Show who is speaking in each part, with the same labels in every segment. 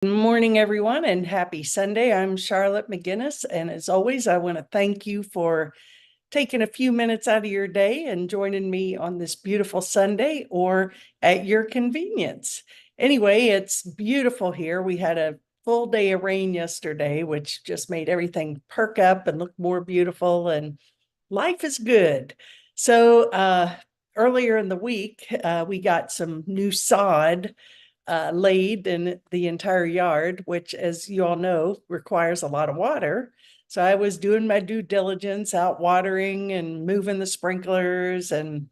Speaker 1: Good morning, everyone, and happy Sunday. I'm Charlotte McGinnis, and as always, I want to thank you for taking a few minutes out of your day and joining me on this beautiful Sunday or at your convenience. Anyway, it's beautiful here. We had a full day of rain yesterday, which just made everything perk up and look more beautiful, and life is good. So, earlier in the week, we got some new sod laid in the entire yard, which, as you all know, requires a lot of water. So I was doing my due diligence out watering and moving the sprinklers and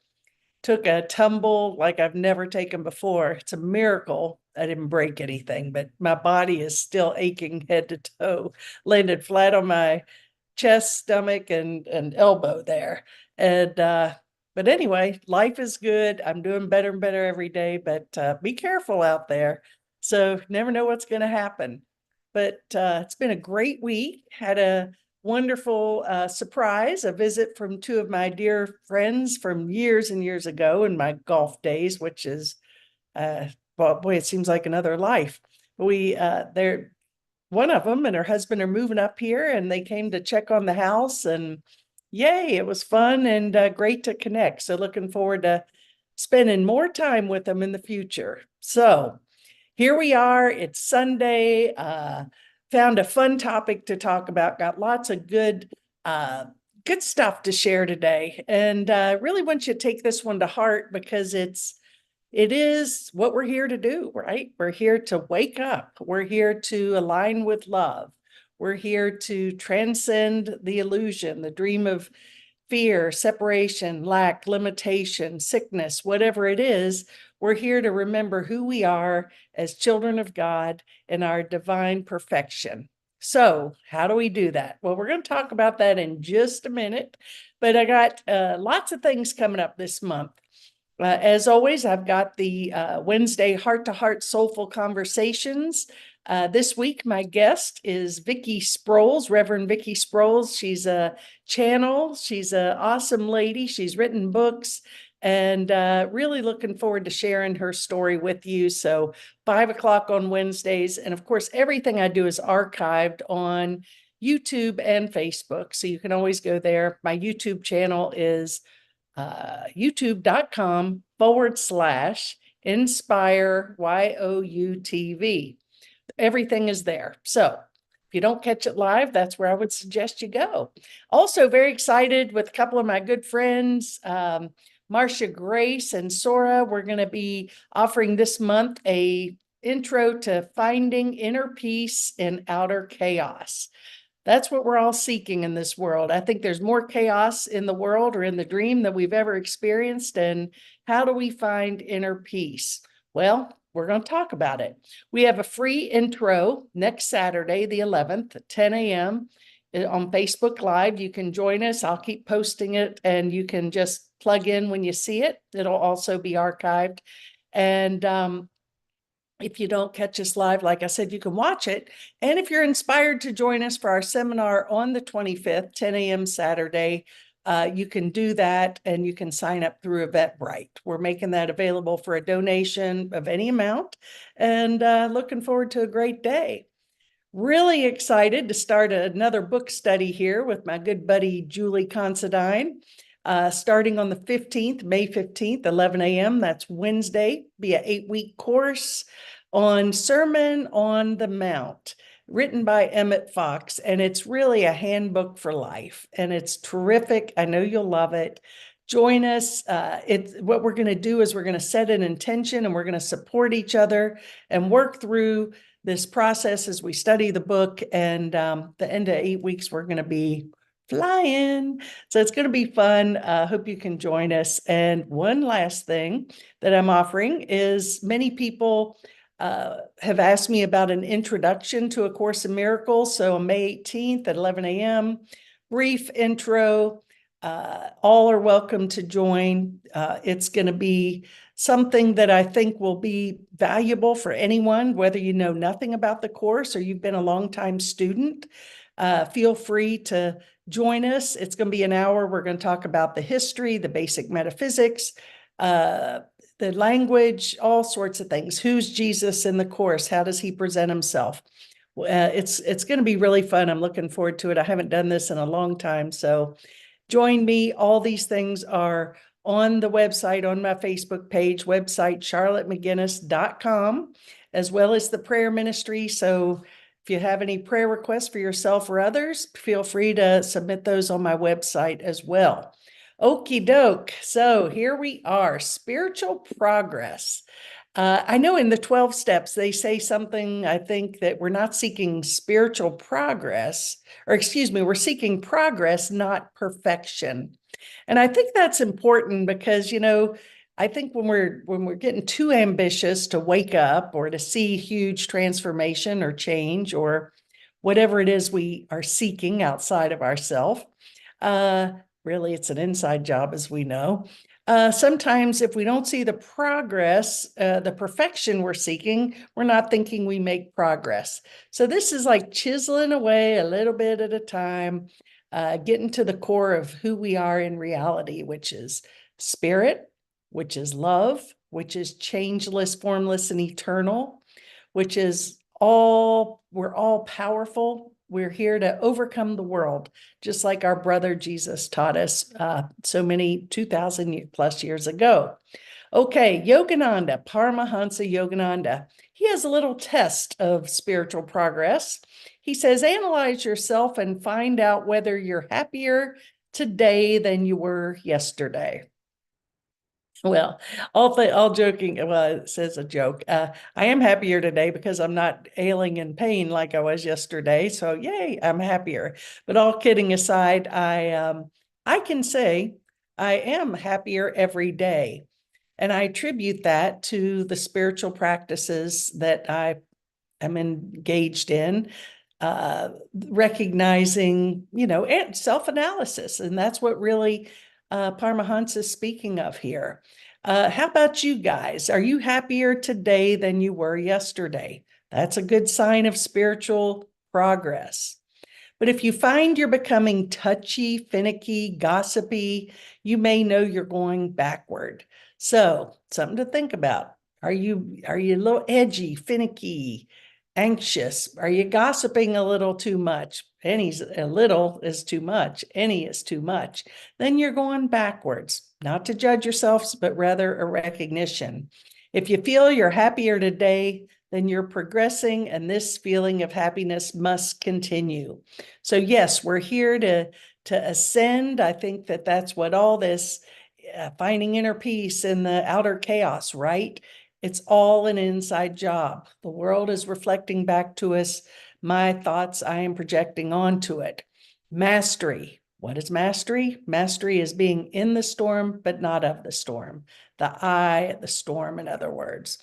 Speaker 1: took a tumble like I've never taken before. It's a miracle I didn't break anything, but my body is still aching head to toe, landed flat on my chest, stomach, and elbow there. And but anyway, life is good. I'm doing better and better every day, but be careful out there. So never know what's going to happen. But it's been a great week. Had a wonderful surprise, a visit from two of my dear friends from years and years ago in my golf days, which is, well, boy, it seems like another life. They're one of them and her husband are moving up here, and they came to check on the house, and yay, it was fun and great to connect. So looking forward to spending more time with them in the future. So here we are. It's Sunday. Found a fun topic to talk about. Got lots of good stuff to share today, and really want you to take this one to heart because it is what we're here to do, right? We're here to wake up. We're here to align with love. We're here to transcend the illusion, the dream of fear, separation, lack, limitation, sickness, whatever it is. We're here to remember who we are as children of God and our divine perfection. So, how do we do that? Well, we're going to talk about that in just a minute, but I got lots of things coming up this month. As always, I've got the Wednesday Heart to Heart Soulful Conversations. This week, my guest is Vicki Sproles, Reverend Vicki Sproles. She's a channel. She's an awesome lady. She's written books, and really looking forward to sharing her story with you. So 5 o'clock on Wednesdays. And of course, everything I do is archived on YouTube and Facebook. So you can always go there. My YouTube channel is youtube.com/inspire YOUTV. Everything is there. So if you don't catch it live, that's where I would suggest you go. Also, very excited with a couple of my good friends, Marcia Grace and Sora. We're going to be offering this month a intro to finding inner peace in outer chaos. That's what we're all seeking in this world. I think there's more chaos in the world or in the dream than we've ever experienced. And how do we find inner peace? Well, we're going to talk about it. We have a free intro next Saturday, the 11th, at 10 a.m. on Facebook Live. You can join us. I'll keep posting it, and you can just plug in when you see it. It'll also be archived. And if you don't catch us live, like I said, you can watch it. And if you're inspired to join us for our seminar on the 25th, 10 a.m. Saturday, you can do that, and you can sign up through Eventbrite. We're making that available for a donation of any amount, and looking forward to a great day. Really excited to start another book study here with my good buddy, Julie Considine. Starting on the 15th, May 15th, 11 a.m. That's Wednesday, be an 8-week course on Sermon on the Mount, written by Emmett Fox. And it's really a handbook for life. And it's terrific. I know you'll love it. Join us. What we're going to do is we're going to set an intention, and we're going to support each other and work through this process as we study the book. And the end of 8 weeks, we're going to be flying. So it's going to be fun. Hope you can join us. And one last thing that I'm offering is many people have asked me about an introduction to A Course in Miracles. So on May 18th at 11 a.m., brief intro. All are welcome to join. It's going to be something that I think will be valuable for anyone, whether you know nothing about the course or you've been a longtime student. Feel free to join us. It's going to be an hour. We're going to talk about the history, the basic metaphysics, the language, all sorts of things. Who's Jesus in the Course? How does he present himself? It's going to be really fun. I'm looking forward to it. I haven't done this in a long time, so join me. All these things are on the website, on my Facebook page, website, charlottemcginnis.com, as well as the prayer ministry. So if you have any prayer requests for yourself or others, feel free to submit those on my website as well. Okie doke. So here we are, spiritual progress. I know in the 12 steps, they say something, I think, that we're not seeking spiritual progress, or excuse me, we're seeking progress, not perfection. And I think that's important because, I think when we're getting too ambitious to wake up or to see huge transformation or change or whatever it is we are seeking outside of ourselves, uh, really it's an inside job, as we know. Sometimes if we don't see the progress, the perfection we're seeking, we're not thinking we make progress. So this is like chiseling away a little bit at a time, getting to the core of who we are in reality, which is spirit, which is love, which is changeless, formless, and eternal, which is we're all powerful. We're here to overcome the world, just like our brother Jesus taught us so many 2,000 plus years ago. Okay, Yogananda, Paramahansa Yogananda. He has a little test of spiritual progress. He says, analyze yourself and find out whether you're happier today than you were yesterday. Well, all joking. Well, it says a joke. I am happier today because I'm not ailing in pain like I was yesterday. So yay, I'm happier. But all kidding aside, I can say I am happier every day. And I attribute that to the spiritual practices that I am engaged in, recognizing, and self-analysis. And that's what really Paramahansa is speaking of here. How about you guys? Are you happier today than you were yesterday? That's a good sign of spiritual progress. But if you find you're becoming touchy, finicky, gossipy, you may know you're going backward. So, something to think about. Are you a little edgy, finicky, anxious? Are you gossiping a little too much? Any's a little is too much. Any is too much. Then you're going backwards. Not to judge yourselves, but rather a recognition. If you feel you're happier today, then you're progressing, and this feeling of happiness must continue. So yes, we're here to ascend. I think that that's what all this finding inner peace in the outer chaos, right? It's all an inside job. The world is reflecting back to us my thoughts I am projecting onto it. Mastery. What is mastery? Mastery is being in the storm, but not of the storm. The eye of the storm, in other words.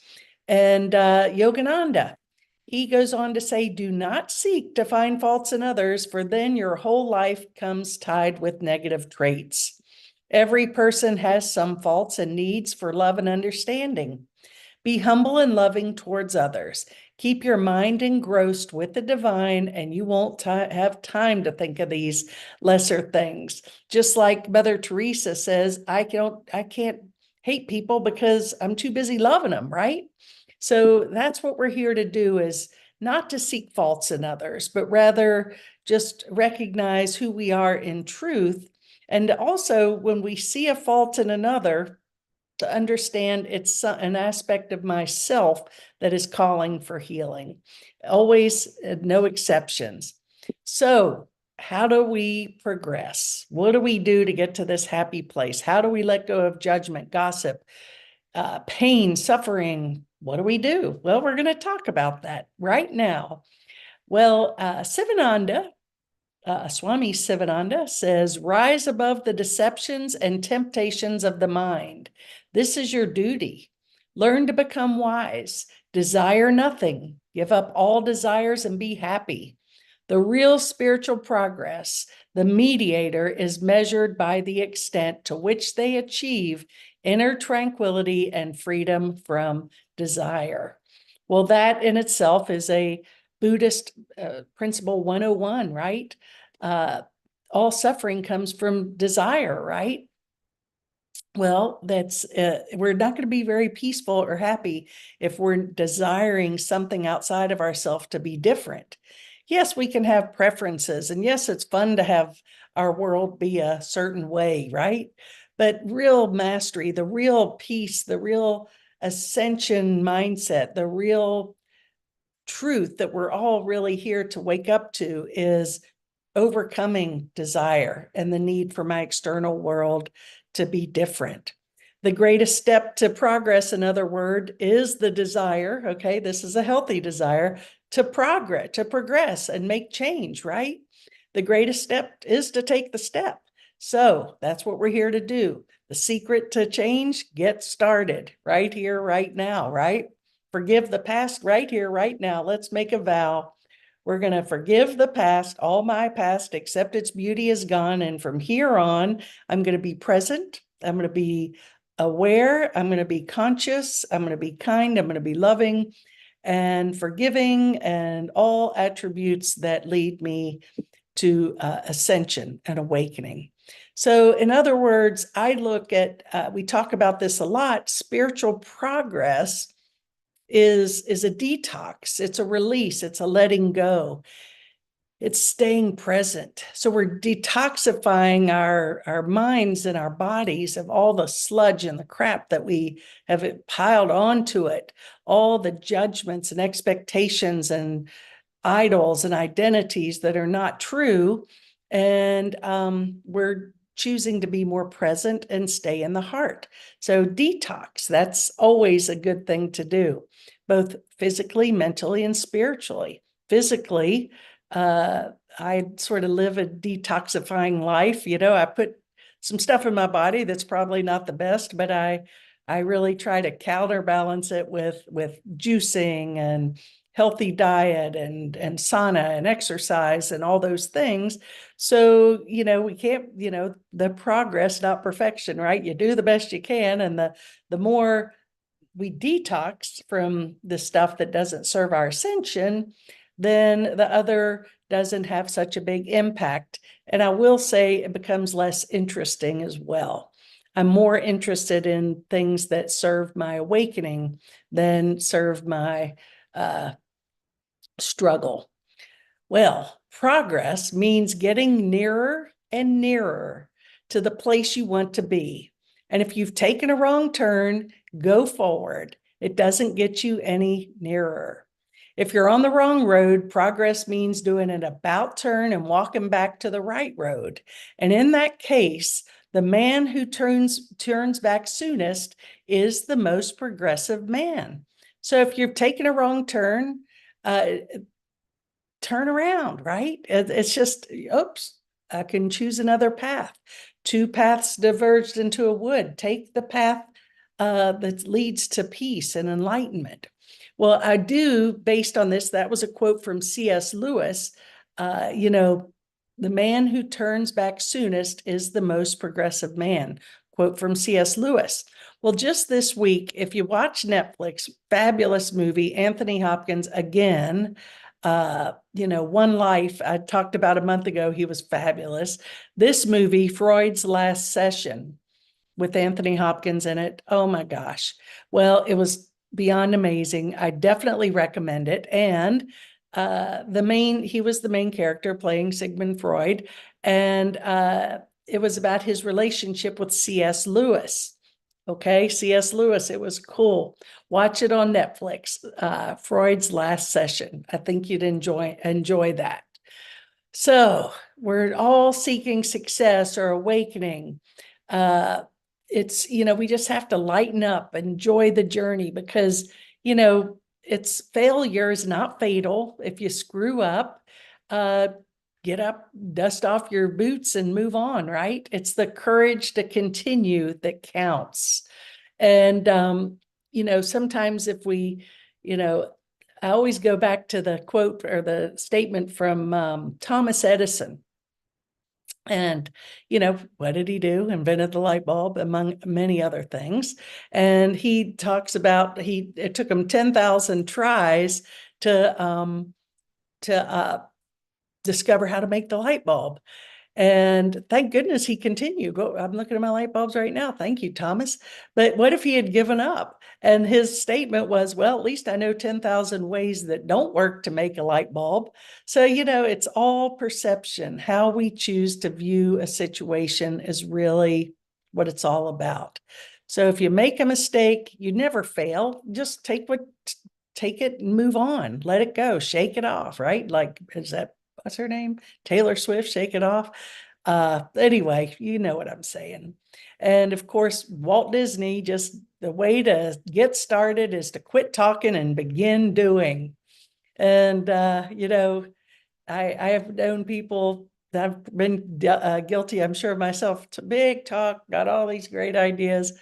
Speaker 1: And Yogananda, he goes on to say, do not seek to find faults in others, for then your whole life comes tied with negative traits. Every person has some faults and needs for love and understanding. Be humble and loving towards others. Keep your mind engrossed with the divine, and you won't have time to think of these lesser things. Just like Mother Teresa says, I can't hate people because I'm too busy loving them, right? So that's what we're here to do, is not to seek faults in others, but rather just recognize who we are in truth. And also, when we see a fault in another, to understand it's an aspect of myself that is calling for healing. Always, no exceptions. So how do we progress? What do we do to get to this happy place? How do we let go of judgment, gossip, pain, suffering? What do we do? Well, we're going to talk about that right now. Well, Sivananda, Swami Sivananda says, rise above the deceptions and temptations of the mind. This is your duty. Learn to become wise. Desire nothing. Give up all desires and be happy. The real spiritual progress, the mediator, is measured by the extent to which they achieve inner tranquility and freedom from desire. Well, that in itself is a Buddhist principle 101, right? All suffering comes from desire, right? Well, we're not going to be very peaceful or happy if we're desiring something outside of ourselves to be different. Yes, we can have preferences, and yes, it's fun to have our world be a certain way, right? But real mastery, the real peace, the real ascension mindset, the real truth that we're all really here to wake up to is overcoming desire and the need for my external world to be different. The greatest step to progress, in other words, is the desire. Okay, this is a healthy desire to progress and make change, right? The greatest step is to take the step. So that's what we're here to do. The secret to change, get started right here, right now, right? Forgive the past right here, right now. Let's make a vow. We're going to forgive the past, all my past, except its beauty is gone. And from here on, I'm going to be present. I'm going to be aware. I'm going to be conscious. I'm going to be kind. I'm going to be loving and forgiving, and all attributes that lead me to ascension and awakening. So, in other words, I look at, we talk about this a lot, spiritual progress is a detox, it's a release, it's a letting go, it's staying present. So we're detoxifying our minds and our bodies of all the sludge and the crap that we have piled onto it, all the judgments and expectations and idols and identities that are not true. And we're choosing to be more present and stay in the heart. So detox, that's always a good thing to do, both physically, mentally, and spiritually. Physically, I sort of live a detoxifying life. I put some stuff in my body that's probably not the best, but I really try to counterbalance it with juicing and healthy diet and sauna and exercise and all those things. So, we can't, the progress, not perfection, right? You do the best you can. And the more we detox from the stuff that doesn't serve our ascension, then the other doesn't have such a big impact. And I will say it becomes less interesting as well. I'm more interested in things that serve my awakening than serve my struggle. Well, progress means getting nearer and nearer to the place you want to be. And if you've taken a wrong turn, go forward. It doesn't get you any nearer. If you're on the wrong road, progress means doing an about turn and walking back to the right road. And in that case, the man who turns back soonest is the most progressive man. So if you've taken a wrong turn, turn around, right? It's just, oops, I can choose another path. Two paths diverged into a wood. Take the path that leads to peace and enlightenment. Well, I do, based on this, that was a quote from C.S. Lewis. The man who turns back soonest is the most progressive man. Quote from C.S. Lewis. Well, just this week, if you watch Netflix, fabulous movie, Anthony Hopkins again. One Life, I talked about a month ago, he was fabulous. This movie, Freud's Last Session, with Anthony Hopkins in it, oh my gosh. Well, it was beyond amazing. I definitely recommend it. And he was the main character playing Sigmund Freud. And it was about his relationship with C.S. Lewis. Okay, C.S. Lewis, it was cool. Watch it on Netflix, Freud's Last Session. I think you'd enjoy that. So we're all seeking success or awakening. We just have to lighten up, enjoy the journey, because, it's failure is not fatal. If you screw up, get up, dust off your boots and move on, right? It's the courage to continue that counts. And, sometimes if we, I always go back to the quote or the statement from Thomas Edison. And, what did he do? Invented the light bulb, among many other things. And he talks about, it took him 10,000 tries to discover how to make the light bulb. And thank goodness he continued. I'm looking at my light bulbs right now. Thank you, Thomas. But what if he had given up? And his statement was, well, at least I know 10,000 ways that don't work to make a light bulb. So, it's all perception. How we choose to view a situation is really what it's all about. So if you make a mistake, you never fail. Just take it and move on. Let it go. Shake it off, right? Like, what's her name? Taylor Swift, Shake It Off. Anyway, you know what I'm saying. And of course, Walt Disney, just the way to get started is to quit talking and begin doing. And, I have known people that have been guilty, I'm sure myself, to big talk, got all these great ideas,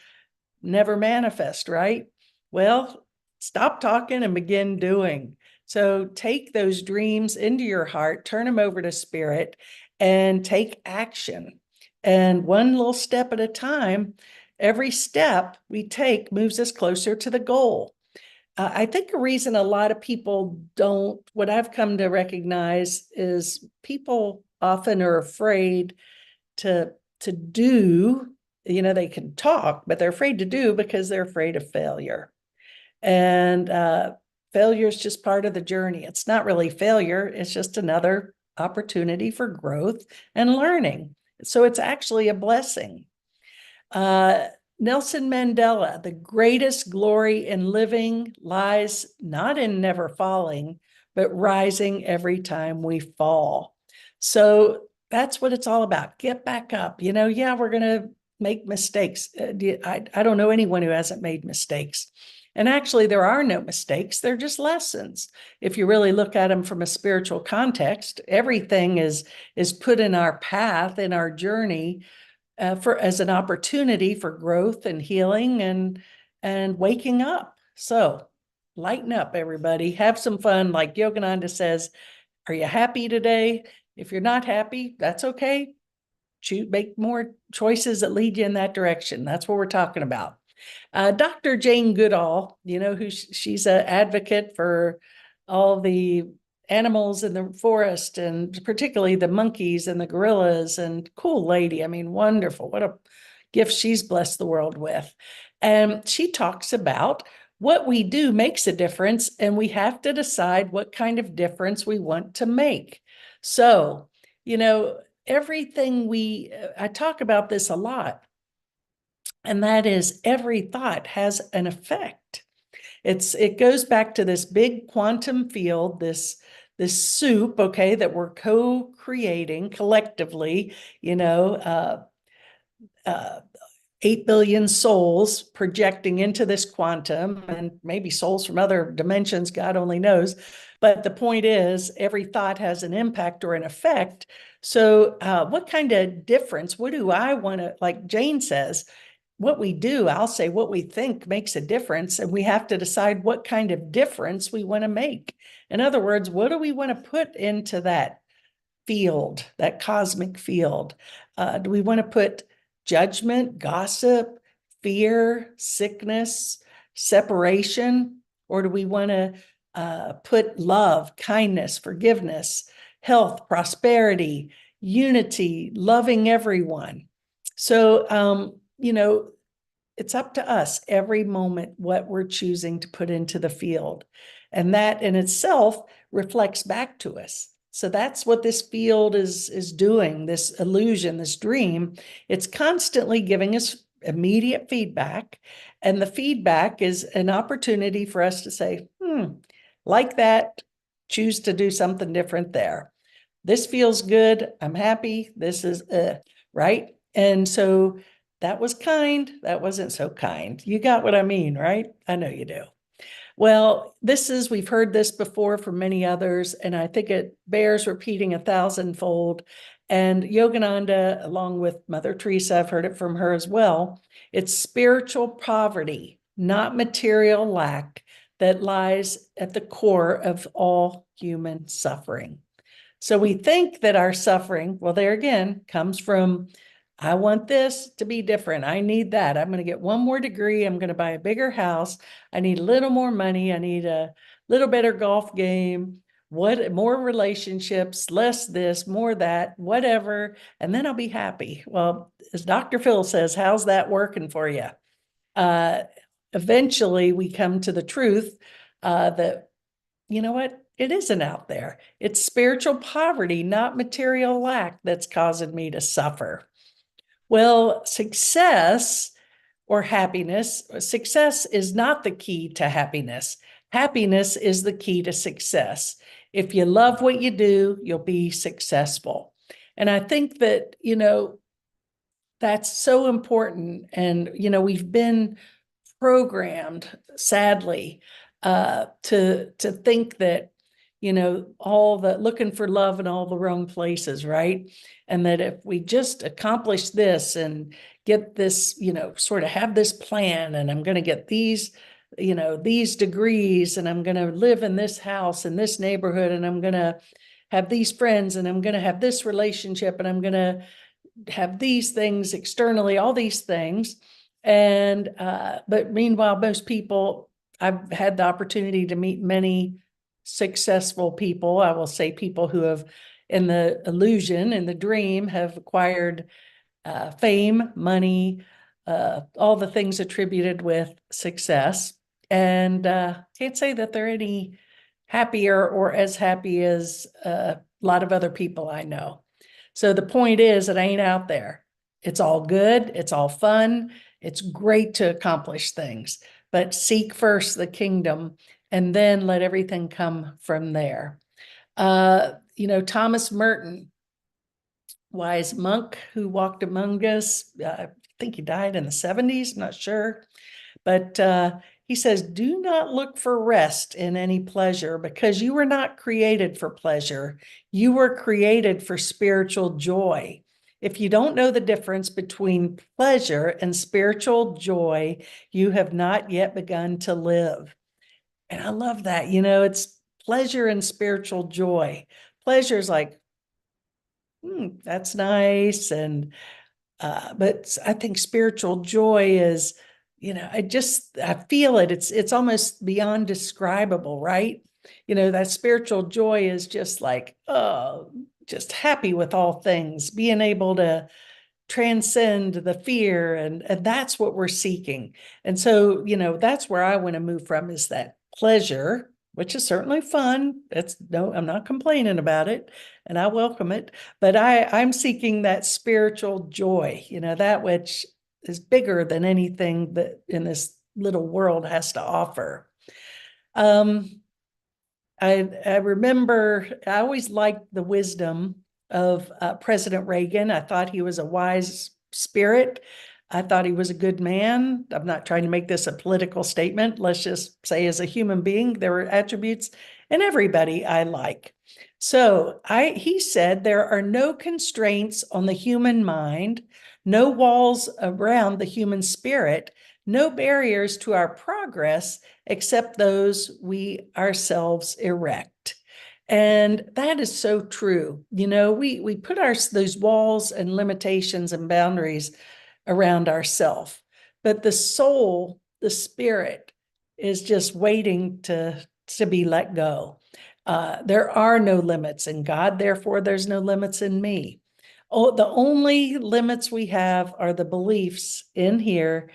Speaker 1: never manifest, right? Well, stop talking and begin doing. So take those dreams into your heart, turn them over to spirit, and take action. And one little step at a time, every step we take moves us closer to the goal. I think a reason a lot of people don't, what I've come to recognize is people often are afraid to do, they can talk, but they're afraid to do because they're afraid of failure. And failure is just part of the journey. It's not really failure. It's just another opportunity for growth and learning. So it's actually a blessing. Nelson Mandela, the greatest glory in living lies not in never falling, but rising every time we fall. So that's what it's all about. Get back up. Yeah, we're going to make mistakes. I don't know anyone who hasn't made mistakes. And actually, there are no mistakes. They're just lessons. If you really look at them from a spiritual context, everything is put in our path, in our journey, as an opportunity for growth and healing and waking up. So lighten up, everybody. Have some fun. Like Yogananda says, are you happy today? If you're not happy, that's okay. Make more choices that lead you in that direction. That's what we're talking about. Dr. Jane Goodall, who she's an advocate for all the animals in the forest, and particularly the monkeys and the gorillas, and cool lady. I mean, wonderful. What a gift she's blessed the world with. And she talks about what we do makes a difference, and we have to decide what kind of difference we want to make. So, everything I talk about this a lot, and that is every thought has an effect. It goes back to this big quantum field, this soup, okay, that we're co-creating collectively, 8 billion souls projecting into this quantum, and maybe souls from other dimensions, God only knows. But the point is, every thought has an impact or an effect. So what kind of difference, what do I want to, like Jane says, what we do, I'll say what we think makes a difference, and we have to decide what kind of difference we want to make. In other words, what do we want to put into that field, that cosmic field? Do we want to put judgment, gossip, fear, sickness, separation? Or do we want to put love, kindness, forgiveness, health, prosperity, unity, loving everyone? So, it's up to us every moment what we're choosing to put into the field. And that in itself reflects back to us. So that's what this field is doing, this illusion, this dream. It's constantly giving us immediate feedback. And the feedback is an opportunity for us to say, like that, choose to do something different there. This feels good. I'm happy. This is right. And so that was kind. That wasn't so kind. You got what I mean, right? I know you do. Well, we've heard this before from many others, and I think it bears repeating 1,000-fold. And Yogananda, along with Mother Teresa, I've heard it from her as well. It's spiritual poverty, not material lack, that lies at the core of all human suffering. So we think that our suffering, well, there again, comes from, I want this to be different. I need that. I'm going to get one more degree. I'm going to buy a bigger house. I need a little more money. I need a little better golf game, what more relationships, less this, more that, whatever, and then I'll be happy. Well, as Dr. Phil says, how's that working for you? Eventually we come to the truth that, you know what? It isn't out there. It's spiritual poverty, not material lack, that's causing me to suffer. Well, success or happiness, success is not the key to happiness. Happiness is the key to success. If you love what you do, you'll be successful. And I think that, that's so important. And, we've been programmed, sadly, to think that, all the looking for love in all the wrong places, right? And that if we just accomplish this and get this, sort of have this plan, and I'm going to get these, these degrees, and I'm going to live in this house in this neighborhood, and I'm going to have these friends, and I'm going to have this relationship, and I'm going to have these things externally, all these things. And but meanwhile, most people, I've had the opportunity to meet many successful people. I will say people who have, in the illusion, in the dream, have acquired fame, money, all the things attributed with success. And can't say that they're any happier or as happy as a lot of other people I know. So the point is, it ain't out there. It's all good. It's all fun. It's great to accomplish things, but seek first the kingdom and then let everything come from there. Thomas Merton, wise monk who walked among us, I think he died in the 70s, not sure. But he says, do not look for rest in any pleasure, because you were not created for pleasure. You were created for spiritual joy. If you don't know the difference between pleasure and spiritual joy, you have not yet begun to live. And I love that. It's pleasure and spiritual joy. Pleasure is like, that's nice. And but I think spiritual joy is, I feel it. It's almost beyond describable, right? That spiritual joy is just like, oh, just happy with all things, being able to transcend the fear, and that's what we're seeking. And so, that's where I want to move from, is that pleasure, which is certainly fun. I'm not complaining about it, and I welcome it, but I'm seeking that spiritual joy, that which is bigger than anything that in this little world has to offer. I remember, I always liked the wisdom of President Reagan. I thought he was a wise spirit. I thought he was a good man. I'm not trying to make this a political statement. Let's just say, as a human being, there were attributes in everybody I like. So he said, there are no constraints on the human mind, no walls around the human spirit, no barriers to our progress except those we ourselves erect. And that is so true. We put those walls and limitations and boundaries around ourselves, but the soul, the spirit, is just waiting to be let go. There are no limits in God, therefore there's no limits in me. Oh, the only limits we have are the beliefs in here,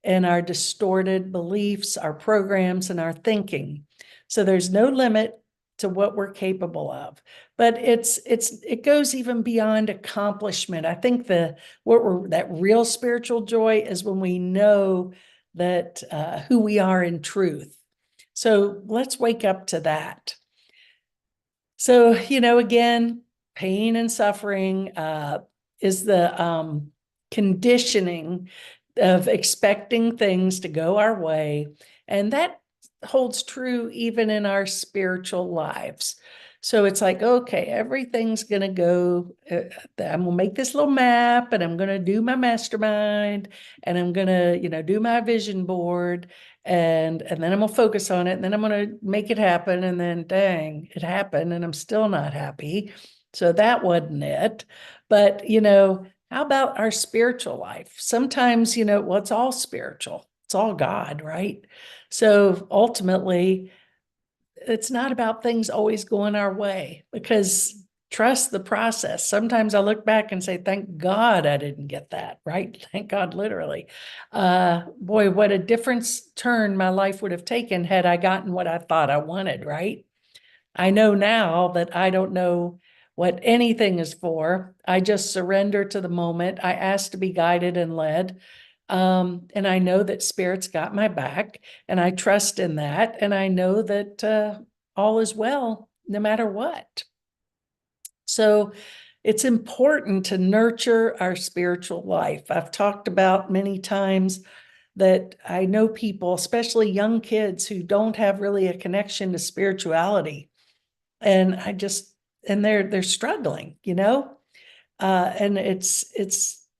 Speaker 1: and our distorted beliefs, our programs, and our thinking. So there's no limit to what we're capable of. But it goes even beyond accomplishment. I think that real spiritual joy is when we know that who we are in truth. So let's wake up to that. So, again, pain and suffering is the conditioning of expecting things to go our way. And that holds true even in our spiritual lives. So it's like, okay, everything's going to go, I'm going to make this little map, and I'm going to do my mastermind, and I'm going to, do my vision board, and then I'm going to focus on it, and then I'm going to make it happen. And then, dang, it happened, and I'm still not happy. So that wasn't it. But, how about our spiritual life? Sometimes, well, it's all spiritual. It's all God, right? So ultimately, it's not about things always going our way, because trust the process. Sometimes I look back and say, thank God I didn't get that, right? Thank God, literally. Boy, what a difference turn my life would have taken had I gotten what I thought I wanted, right? I know now that I don't know what anything is for. I just surrender to the moment. I ask to be guided and led. And I know that Spirit's got my back, and I trust in that. And I know that all is well, no matter what. So it's important to nurture our spiritual life. I've talked about many times that I know people, especially young kids, who don't have really a connection to spirituality. And they're struggling, and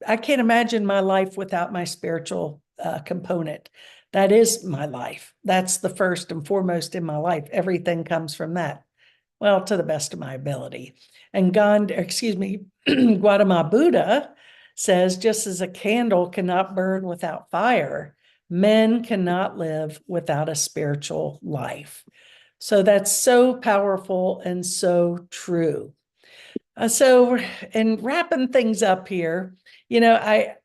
Speaker 1: I can't imagine my life without my spiritual component. That is my life. That's the first and foremost in my life. Everything comes from that. Well, to the best of my ability. And Gautama Buddha says, just as a candle cannot burn without fire, men cannot live without a spiritual life. So that's so powerful and so true. So, in wrapping things up here, I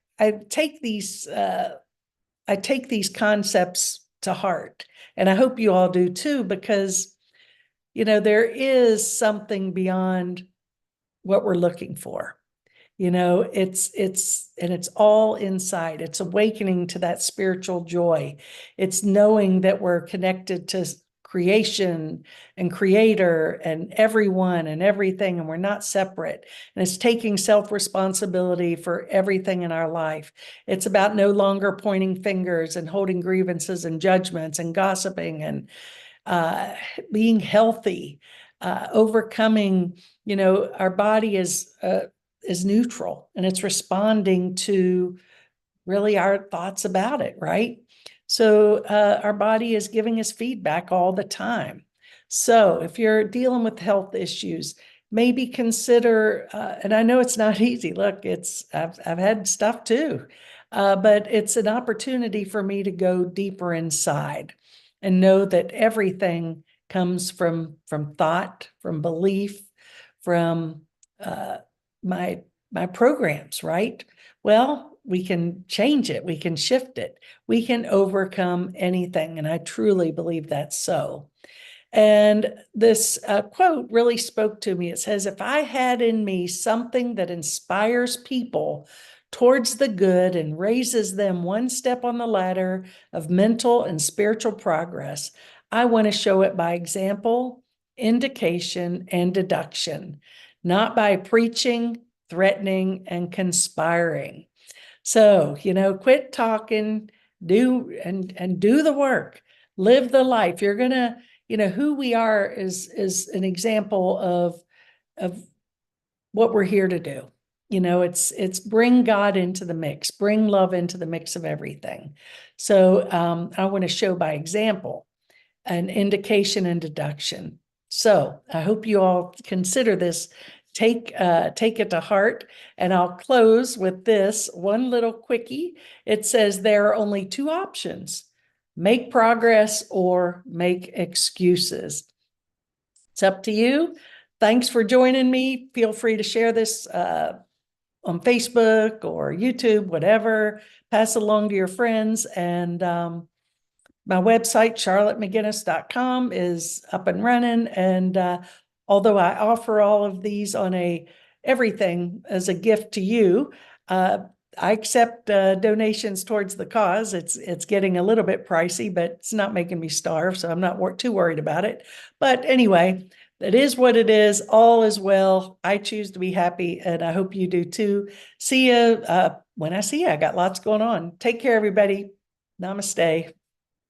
Speaker 1: take these concepts to heart, and I hope you all do too, because there is something beyond what we're looking for. It's all inside. It's awakening to that spiritual joy. It's knowing that we're connected to creation and creator and everyone and everything, and we're not separate. And it's taking self-responsibility for everything in our life. It's about no longer pointing fingers and holding grievances and judgments and gossiping and being healthy, overcoming, our body is neutral, and it's responding to really our thoughts about it, right? So our body is giving us feedback all the time. So if you're dealing with health issues, maybe consider, and I know it's not easy. Look, I've had stuff too, but it's an opportunity for me to go deeper inside and know that everything comes from thought, from belief, from my programs, right? Well, we can change it. We can shift it. We can overcome anything. And I truly believe that's so. And this quote really spoke to me. It says, if I had in me something that inspires people towards the good and raises them one step on the ladder of mental and spiritual progress, I want to show it by example, indication, and deduction, not by preaching, threatening, and conspiring. So, quit talking, do the work, live the life. You're gonna, who we are is an example of what we're here to do. It's bring God into the mix, bring love into the mix of everything. So I want to show by example, an indication and deduction. So I hope you all consider this. Take it to heart. And I'll close with this one little quickie. It says there are only two options: make progress or make excuses. It's up to you. Thanks for joining me. Feel free to share this on Facebook or YouTube, whatever. Pass it along to your friends. And my website, charlottemcginnis.com, is up and running. And although I offer all of these on everything as a gift to you, I accept donations towards the cause. It's getting a little bit pricey, but it's not making me starve, so I'm not too worried about it. But anyway, it is what it is. All is well. I choose to be happy, and I hope you do too. See you when I see you. I got lots going on. Take care, everybody. Namaste.